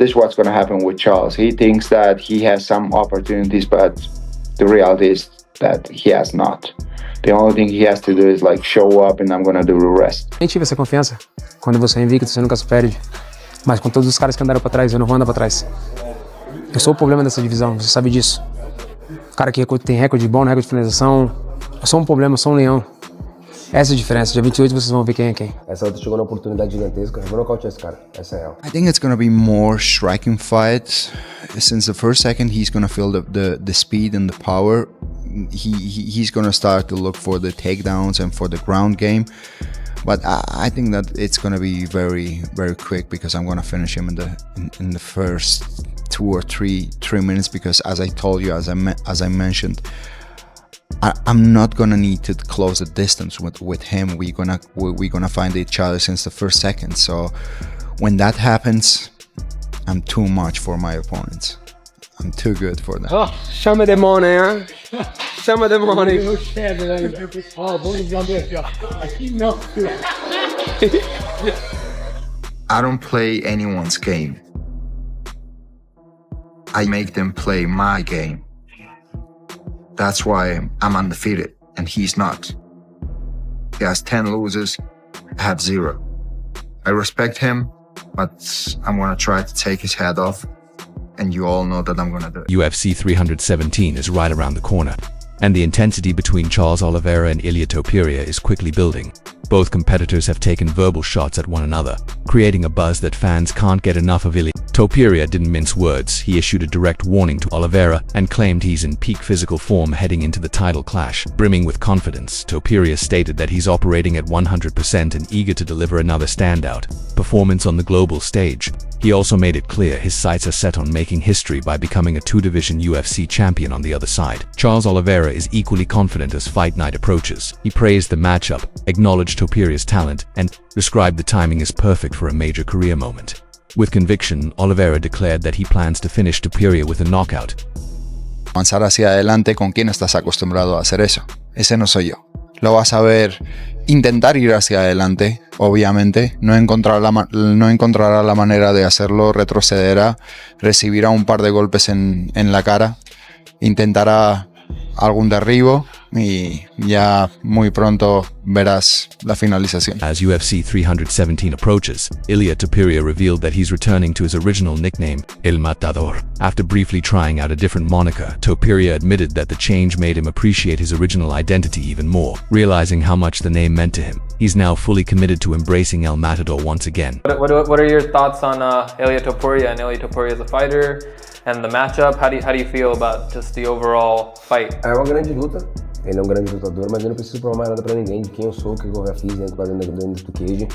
this is what's going to happen with Charles. He thinks that he has some opportunities, but the reality is that he has not. The only thing he has to do is like show up and I'm going to do the rest. Nem tive essa confiança. Quando você é invicto, você nunca se perde. Mas com todos os caras que andaram pra trás, eu não vou andar pra trás. Eu sou o problema dessa divisão, você sabe disso. O cara que tem recorde bom, recorde de finalização. Eu sou um problema, eu sou um leão. Essa é a diferença. Dia 28 vocês vão ver quem é quem. Essa outra chegou na oportunidade gigantesca. Eu vou nocautear esse cara. Essa é real. I think it's gonna be more striking fights. Since the first second, he's gonna feel the speed and the power. He's gonna start to look for the takedowns and for the ground game. But I think that it's gonna be very, very quick because I'm gonna finish him in the first 2 or 3 minutes. Because as I told you, as I mentioned, I'm not gonna need to close the distance with him. We're gonna find each other since the first second. So when that happens, I'm too much for my opponents. I'm too good for them. Oh, chama demônio, hein? Chama demônio. I don't play anyone's game. I make them play my game. That's why I'm undefeated and he's not. He has 10 losers, I have 0. I respect him, but I'm gonna try to take his head off, and you all know that I'm gonna do it. UFC 317 is right around the corner, and the intensity between Charles Oliveira and Ilia Topuria is quickly building. Both competitors have taken verbal shots at one another, creating a buzz that fans can't get enough of. Ilia Topuria didn't mince words. He issued a direct warning to Oliveira and claimed he's in peak physical form heading into the title clash. Brimming with confidence, Topuria stated that he's operating at 100% and eager to deliver another standout performance on the global stage. He also made it clear his sights are set on making history by becoming a 2-division UFC champion on the other side. Charles Oliveira is equally confident as fight night approaches. He praised the matchup, acknowledged Topuria's talent, and described the timing as perfect for a major career moment. With conviction, Oliveira declared that he plans to finish Topuria with a knockout. Avanzar hacia adelante, ¿con quién estás acostumbrado a hacer eso? Ese no soy yo. Lo vas a ver intentar ir hacia adelante, obviamente. No encontrará la manera de hacerlo, retrocederá, recibirá un par de golpes en la cara, intentará algún derribo y ya muy pronto verás la finalización. As UFC 317 approaches, Ilia Topuria revealed that he's returning to his original nickname, El Matador. After briefly trying out a different moniker, Topuria admitted that the change made him appreciate his original identity even more, realizing how much the name meant to him. He's now fully committed to embracing El Matador once again. What are your thoughts on Ilia Topuria and Ilia Topuria as a fighter and the matchup? How do you feel about just the overall fight? É uma grande luta. Ele é um grande lutador, mas eu não preciso provar mais nada pra ninguém de quem eu sou, o que eu já fiz dentro do cage.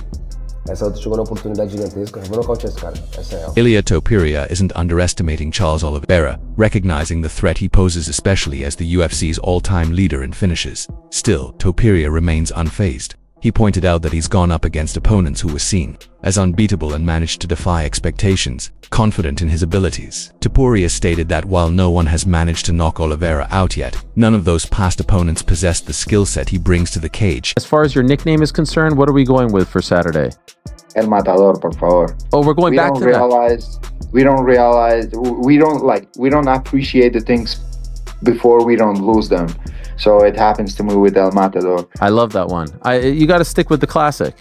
Essa outra chegou na oportunidade gigantesca. Eu vou nocautear esse cara. Essa é real. Ilia Topuria isn't underestimating Charles Oliveira, recognizing the threat he poses, especially as the UFC's all-time leader in finishes. Still, Topuria remains unfazed. He pointed out that he's gone up against opponents who were seen as unbeatable and managed to defy expectations, confident in his abilities. Topuria stated that while no one has managed to knock Oliveira out yet, none of those past opponents possessed the skill set he brings to the cage. As far as your nickname is concerned, what are we going with for Saturday? El Matador, por favor. Oh, we're going back to that. We don't appreciate the things before we don't lose them. So it happens to me with El Matador. I love that one. You got to stick with the classic.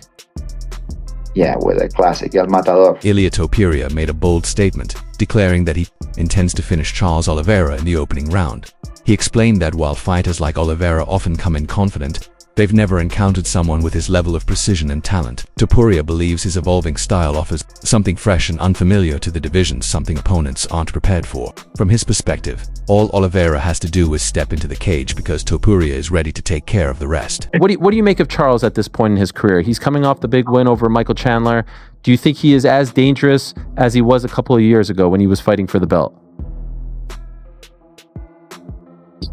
Yeah, with a classic, El Matador. Ilia Topuria made a bold statement, declaring that he intends to finish Charles Oliveira in the opening round. He explained that while fighters like Oliveira often come in confident, they've never encountered someone with his level of precision and talent. Topuria believes his evolving style offers something fresh and unfamiliar to the division, something opponents aren't prepared for. From his perspective, all Oliveira has to do is step into the cage because Topuria is ready to take care of the rest. What do you make of Charles at this point in his career? He's coming off the big win over Michael Chandler. Do you think he is as dangerous as he was a couple of years ago when he was fighting for the belt?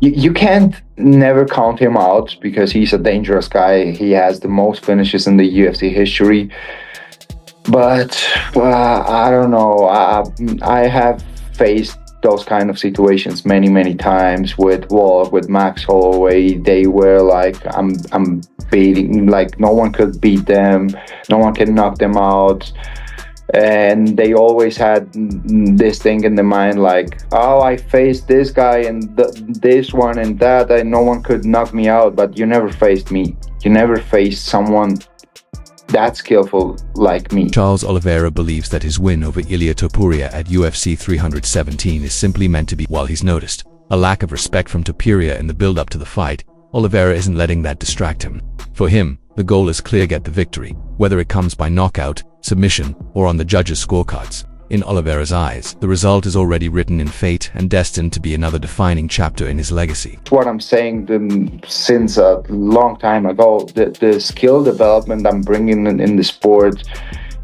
You can't never count him out because he's a dangerous guy. He has the most finishes in the UFC history. But I don't know. I have faced those kind of situations many times with Wolf, with Max Holloway. They were like, I'm beating, like no one could beat them, no one can knock them out. And they always had this thing in the mind like, oh, I faced this guy and this one and that, and no one could knock me out. But you never faced me. You never faced someone that skillful like me. Charles Oliveira believes that his win over Ilia Topuria at UFC 317 is simply meant to be. While he's noticed a lack of respect from Topuria in the build-up to the fight, Oliveira isn't letting that distract him. For him, the goal is clear: get the victory, whether it comes by knockout, submission, or on the judges' scorecards. In Oliveira's eyes, the result is already written in fate and destined to be another defining chapter in his legacy. What I'm saying since a long time ago, the skill development I'm bringing in the sport,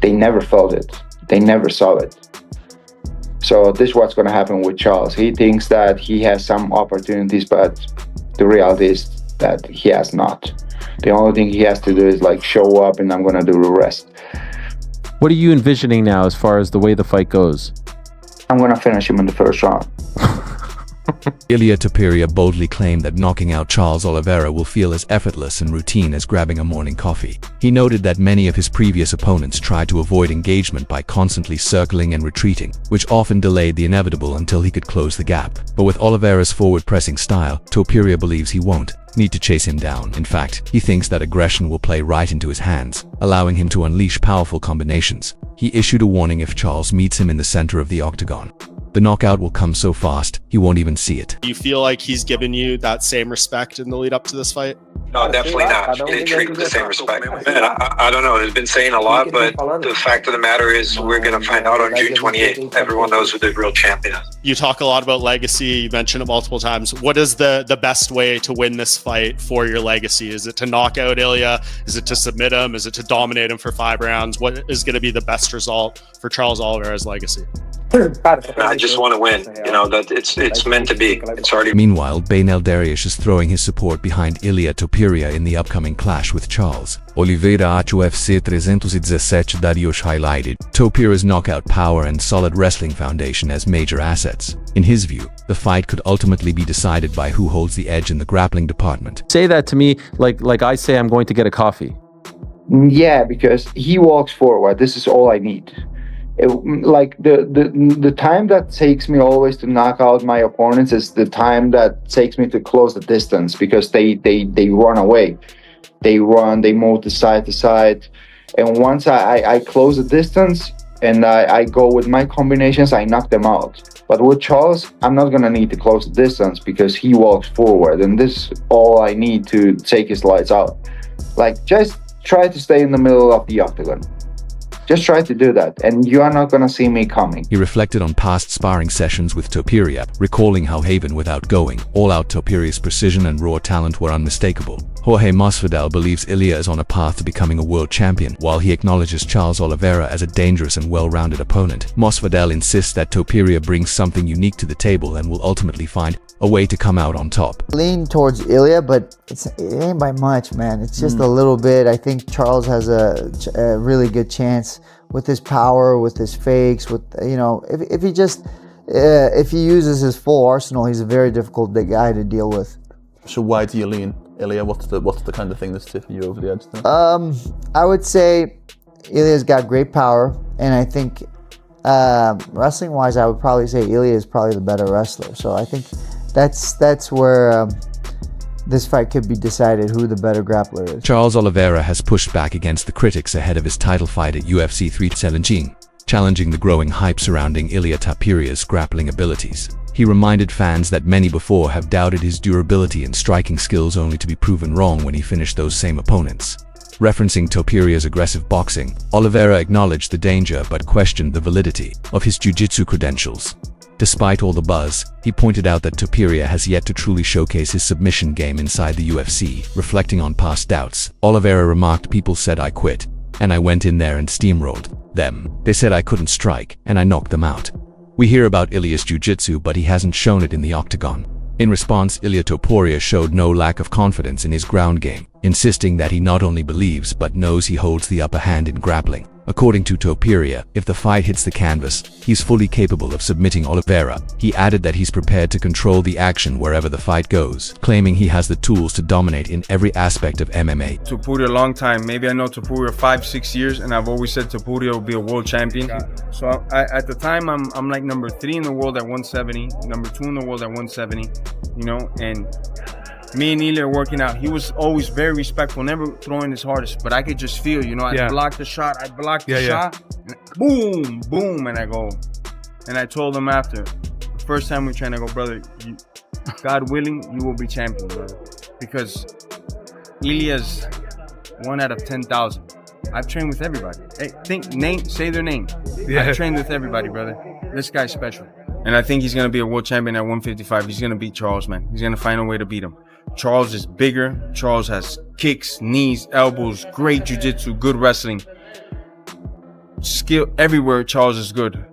they never felt it. They never saw it. So this is what's going to happen with Charles. He thinks that he has some opportunities, but the reality is that he has not. The only thing he has to do is like show up, and I'm going to do the rest. What are you envisioning now as far as the way the fight goes? I'm going to finish him in the first round. Ilia Topuria boldly claimed that knocking out Charles Oliveira will feel as effortless and routine as grabbing a morning coffee. He noted that many of his previous opponents tried to avoid engagement by constantly circling and retreating, which often delayed the inevitable until he could close the gap. But with Oliveira's forward-pressing style, Topuria believes he won't need to chase him down. In fact, he thinks that aggression will play right into his hands, allowing him to unleash powerful combinations. He issued a warning if Charles meets him in the center of the octagon. The knockout will come so fast, he won't even see it. Do you feel like he's given you that same respect in the lead up to this fight? No, definitely not. He didn't treat with the same respect. Man, I don't know. He's been saying a lot, but the fact of the matter is we're going to find out on June 28th. Everyone knows who the real champion is. You talk a lot about legacy. You mentioned it multiple times. What is the best way to win this fight for your legacy? Is it to knock out Ilia? Is it to submit him? Is it to dominate him for 5 rounds? What is going to be the best result for Charles Oliveira's legacy? I just want to win. You know, that it's meant to be. It's already. Meanwhile, Beneil Dariush is throwing his support behind Ilia Topuria in the upcoming clash with Charles. Oliveira at UFC 317, Dariush highlighted Topuria's knockout power and solid wrestling foundation as major assets. In his view, the fight could ultimately be decided by who holds the edge in the grappling department. Say that to me like I say I'm going to get a coffee. Yeah, because he walks forward. This is all I need. Like the time that takes me always to knock out my opponents is the time that takes me to close the distance, because they run away. They run, they move to side, and once I close the distance and I go with my combinations, I knock them out. But with Charles, I'm not gonna need to close the distance because he walks forward, and this is all I need to take his lights out. Like, just try to stay in the middle of the octagon. Just try to do that, and you are not going to see me coming. He reflected on past sparring sessions with Topuria, recalling how Haven without going all-out Topuria's precision and raw talent were unmistakable. Jorge Masvidal believes Ilia is on a path to becoming a world champion, while he acknowledges Charles Oliveira as a dangerous and well-rounded opponent. Masvidal insists that Topuria brings something unique to the table and will ultimately find a way to come out on top. Lean towards Ilia, but it ain't by much, man. It's just a little bit. I think Charles has a really good chance with his power, with his fakes, with, you know, if he uses his full arsenal, he's a very difficult guy to deal with. So why do you lean Ilia? What's the kind of thing that's tipping you over the edge then? I would say Ilia's got great power, and I think wrestling wise, I would probably say Ilia is probably the better wrestler. So I think that's where this fight could be decided, who the better grappler is. Charles Oliveira has pushed back against the critics ahead of his title fight at UFC 317, challenging the growing hype surrounding Ilia Topuria's grappling abilities. He reminded fans that many before have doubted his durability and striking skills, only to be proven wrong when he finished those same opponents. Referencing Topuria's aggressive boxing, Oliveira acknowledged the danger but questioned the validity of his jiu-jitsu credentials. Despite all the buzz, he pointed out that Topuria has yet to truly showcase his submission game inside the UFC. Reflecting on past doubts, Oliveira remarked, "People said I quit, and I went in there and steamrolled them. They said I couldn't strike, and I knocked them out." We hear about Ilia's jiu-jitsu, but he hasn't shown it in the octagon. In response, Ilia Topuria showed no lack of confidence in his ground game, insisting that he not only believes but knows he holds the upper hand in grappling. According to Topuria, if the fight hits the canvas, he's fully capable of submitting Oliveira. He added that he's prepared to control the action wherever the fight goes, claiming he has the tools to dominate in every aspect of MMA. Topuria a long time. Maybe I know Topuria 5-6 years, and I've always said Topuria will be a world champion. So at the time, I'm like number 3 in the world at 170, number 2 in the world at 170, you know, and me and Ilia are working out. He was always very respectful, never throwing his hardest, but I could just feel, you know, I blocked the shot, and boom, boom, and I go. And I told him after, the first time we trained, I go, brother, God willing, you will be champion, brother. Because Ilia's 1 out of 10,000. I've trained with everybody. Hey, say their name. I've trained with everybody, brother. This guy's special. And I think he's going to be a world champion at 155. He's going to beat Charles, man. He's going to find a way to beat him. Charles is bigger. Charles has kicks, knees, elbows, great jiu-jitsu, good wrestling. Skill everywhere, Charles is good.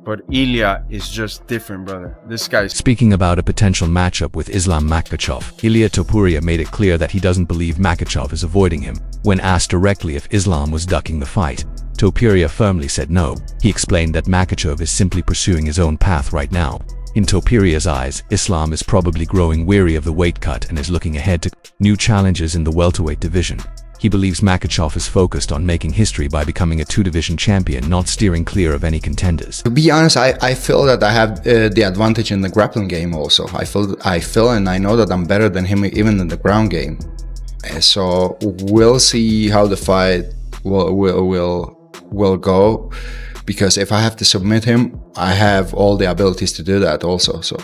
But Ilia is just different, brother. This guy's... Speaking about a potential matchup with Islam Makhachev, Ilia Topuria made it clear that he doesn't believe Makhachev is avoiding him. When asked directly if Islam was ducking the fight, Topuria firmly said no. He explained that Makhachev is simply pursuing his own path right now. In Topuria's eyes, Islam is probably growing weary of the weight cut and is looking ahead to new challenges in the welterweight division. He believes Makhachev is focused on making history by becoming a 2-division champion, not steering clear of any contenders. To be honest, I feel that I have the advantage in the grappling game also. I feel and I know that I'm better than him even in the ground game. So we'll see how the fight will go. Because if I have to submit him, I have all the abilities to do that also. So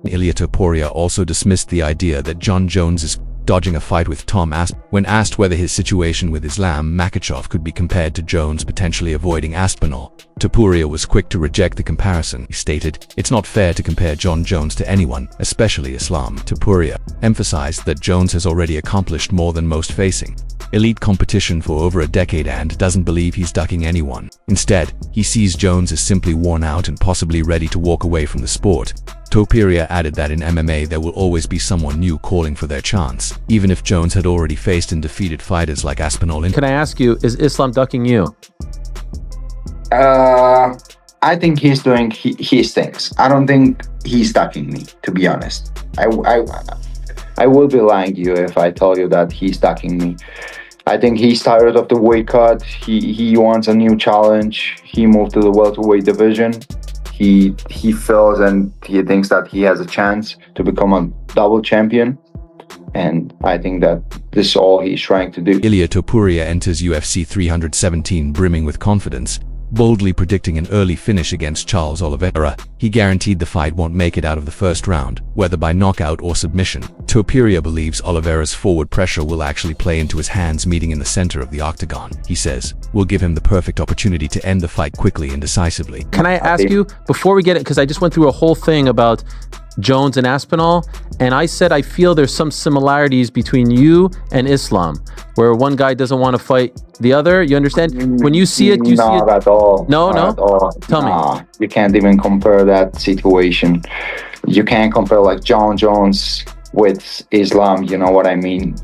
Ilia Topuria also dismissed the idea that John Jones is dodging a fight with Tom Aspinall. When asked whether his situation with Islam Makhachev could be compared to Jones potentially avoiding Aspinall, Topuria was quick to reject the comparison. He stated, "It's not fair to compare John Jones to anyone, especially Islam." Topuria emphasized that Jones has already accomplished more than most facing elite competition for over a decade and doesn't believe he's ducking anyone. Instead, he sees Jones as simply worn out and possibly ready to walk away from the sport. Topuria added that in MMA there will always be someone new calling for their chance, even if Jones had already faced and defeated fighters like Aspinall. Can I ask you, is Islam ducking you? I think he's doing his things. I don't think he's ducking me, to be honest. I will be lying to you if I tell you that he's ducking me. I think he's tired of the weight cut. He wants a new challenge. He moved to the welterweight division. He feels and he thinks that he has a chance to become a double champion. And I think that this is all he's trying to do. Ilia Topuria enters UFC 317 brimming with confidence, boldly predicting an early finish against Charles Oliveira. He guaranteed the fight won't make it out of the first round, whether by knockout or submission. Topuria believes Oliveira's forward pressure will actually play into his hands meeting in the center of the octagon. He says, "We'll give him the perfect opportunity to end the fight quickly and decisively." Can I ask you, before we get it, because I just went through a whole thing about Jones and Aspinall, and I said I feel there's some similarities between you and Islam, where one guy doesn't want to fight the other. You understand? When you see it, you see it. Not at all. No, not no. At all. Tell me. You can't even compare that situation. You can't compare like John Jones with Islam. You know what I mean?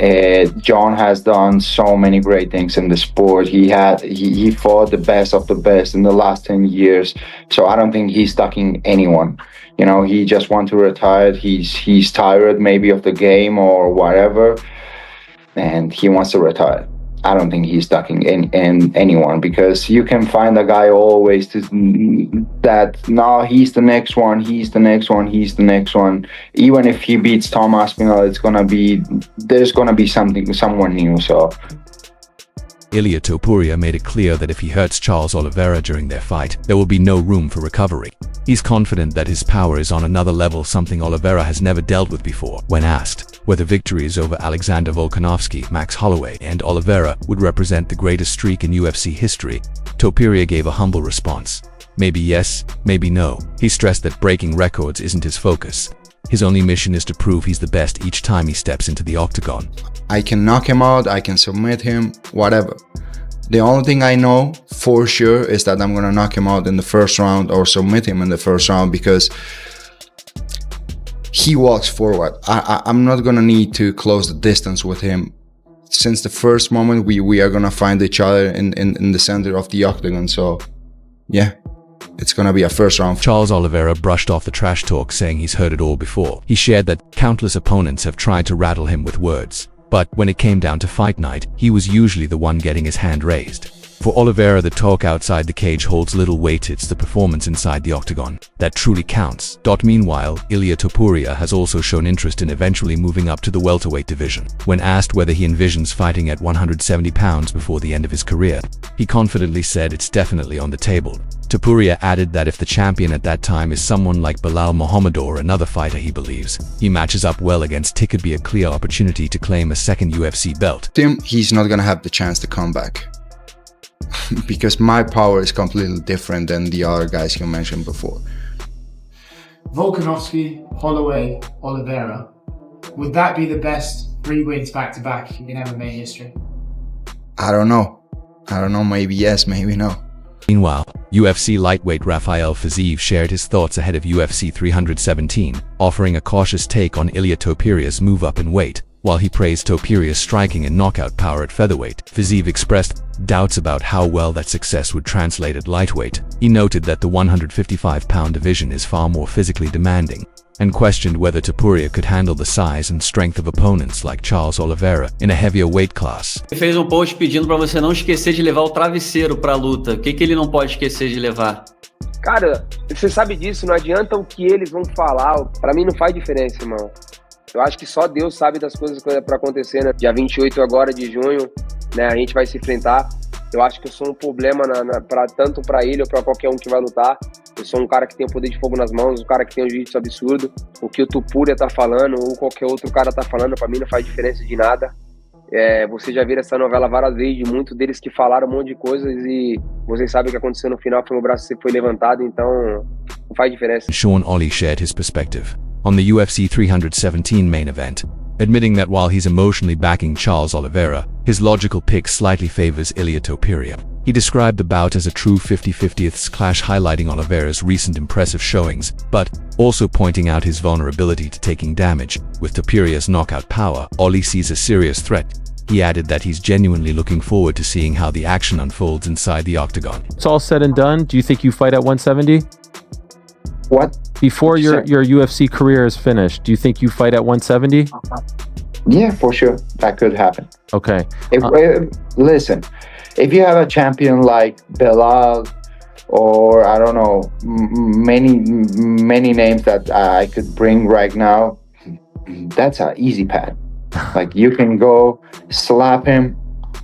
John has done so many great things in the sport. He fought the best of the best in the last 10 years. So I don't think he's ducking anyone. You know, he just wants to retire. He's tired maybe of the game or whatever, and he wants to retire. I don't think he's ducking anyone, because you can find a guy always that no, he's the next one, he's the next one, he's the next one. Even if he beats Tom Aspinall, there's gonna be someone new. So Ilia Topuria made it clear that if he hurts Charles Oliveira during their fight, there will be no room for recovery. He's confident that his power is on another level, something Oliveira has never dealt with before. When asked whether victories over Alexander Volkanovski, Max Holloway, and Oliveira would represent the greatest streak in UFC history, Topuria gave a humble response. Maybe yes, maybe no. He stressed that breaking records isn't his focus. His only mission is to prove he's the best each time he steps into the octagon. I can knock him out, I can submit him, whatever. The only thing I know for sure is that I'm gonna knock him out in the first round or submit him in the first round, because he walks forward. I'm not gonna need to close the distance with him since the first moment we are gonna find each other in the center of the octagon. So yeah, it's gonna be a first round. Charles Oliveira brushed off the trash talk, saying he's heard it all before. He shared that countless opponents have tried to rattle him with words, but when it came down to fight night, he was usually the one getting his hand raised. For Oliveira, the talk outside the cage holds little weight. It's the performance inside the octagon that truly counts. Meanwhile, Ilia Topuria has also shown interest in eventually moving up to the welterweight division. When asked whether he envisions fighting at 170 pounds before the end of his career, he confidently said it's definitely on the table. Topuria added that if the champion at that time is someone like Belal Muhammad or another fighter he believes he matches up well against, it could be a clear opportunity to claim a second UFC belt. He's not gonna have the chance to come back. Because my power is completely different than the other guys you mentioned before. Volkanovski, Holloway, Oliveira. Would that be the best 3 wins back-to-back in MMA history? I don't know, maybe yes, maybe no. Meanwhile, UFC lightweight Rafael Fiziev shared his thoughts ahead of UFC 317, offering a cautious take on Ilia Topuria's move up in weight. While he praised Topuria's striking and knockout power at featherweight, Fiziev expressed doubts about how well that success would translate at lightweight. He noted that the 155-pound division is far more physically demanding, and questioned whether Topuria could handle the size and strength of opponents like Charles Oliveira in a heavier weight class. Ele fez post pedindo para você não esquecer de levar o travesseiro para a luta. O que ele não pode esquecer de levar? Cara, você sabe disso, não adianta o que eles vão falar. Pra mim não faz diferença, irmão. Eu acho que só Deus sabe das coisas que pra acontecer, né? Dia 28 agora de junho, né? A gente vai se enfrentar. Eu acho que eu sou um problema tanto pra ele ou pra qualquer um que vai lutar. Eu sou um cara que tem o poder de fogo nas mãos, um cara que tem um jiu-jitsu absurdo. O que o Topuria tá falando ou qualquer outro cara tá falando, pra mim não faz diferença de nada. Você já viu essa novela várias vezes, de muitos deles que falaram um monte de coisas e vocês sabem o que aconteceu no final, foi o braço que foi levantado, então não faz diferença. Sean Ollie shared his perspective on the UFC 317 main event, admitting that while he's emotionally backing Charles Oliveira, his logical pick slightly favors Ilia Topuria. He described the bout as a true 50-50th clash, highlighting Oliveira's recent impressive showings, but also pointing out his vulnerability to taking damage. With Topuria's knockout power, Ollie sees a serious threat. He added that he's genuinely looking forward to seeing how the action unfolds inside the octagon. It's all said and done. Do you think you fight at 170? What? Before your UFC career is finished, do you think you fight at 170? Yeah, for sure. That could happen. Okay. Listen, if you have a champion like Belal or I don't know, many names that I could bring right now, that's an easy path. Like you can go slap him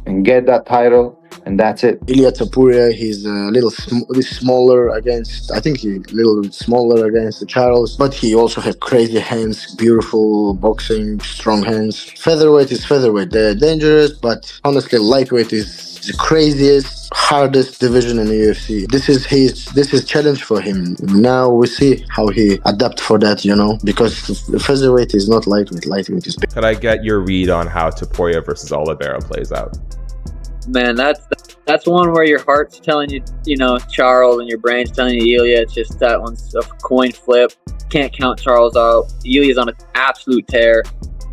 and get that title, and that's it. Ilia Topuria, he's a little smaller against, I think he's a little smaller against Charles, but he also has crazy hands, beautiful boxing, strong hands. Featherweight is featherweight. They're dangerous, but honestly, lightweight is the craziest, hardest division in the UFC. This is challenge for him. Now we see how he adapt for that, because the featherweight is not lightweight. Lightweight is big. Could I get your read on how Topuria versus Oliveira plays out? Man, that's one where your heart's telling you, Charles, and your brain's telling you Ilia. It's just that one's a coin flip. Can't count Charles out. Ilia's on an absolute tear.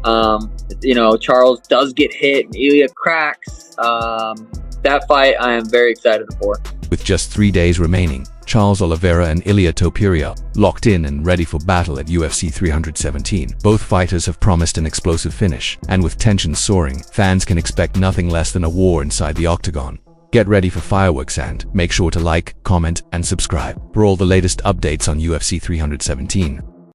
Charles does get hit and Ilia cracks. That fight I am very excited for. With just 3 days remaining, Charles Oliveira and Ilia Topuria locked in and ready for battle at UFC 317. Both fighters have promised an explosive finish, and with tensions soaring, fans can expect nothing less than a war inside the octagon. Get ready for fireworks and make sure to like, comment, and subscribe for all the latest updates on UFC 317.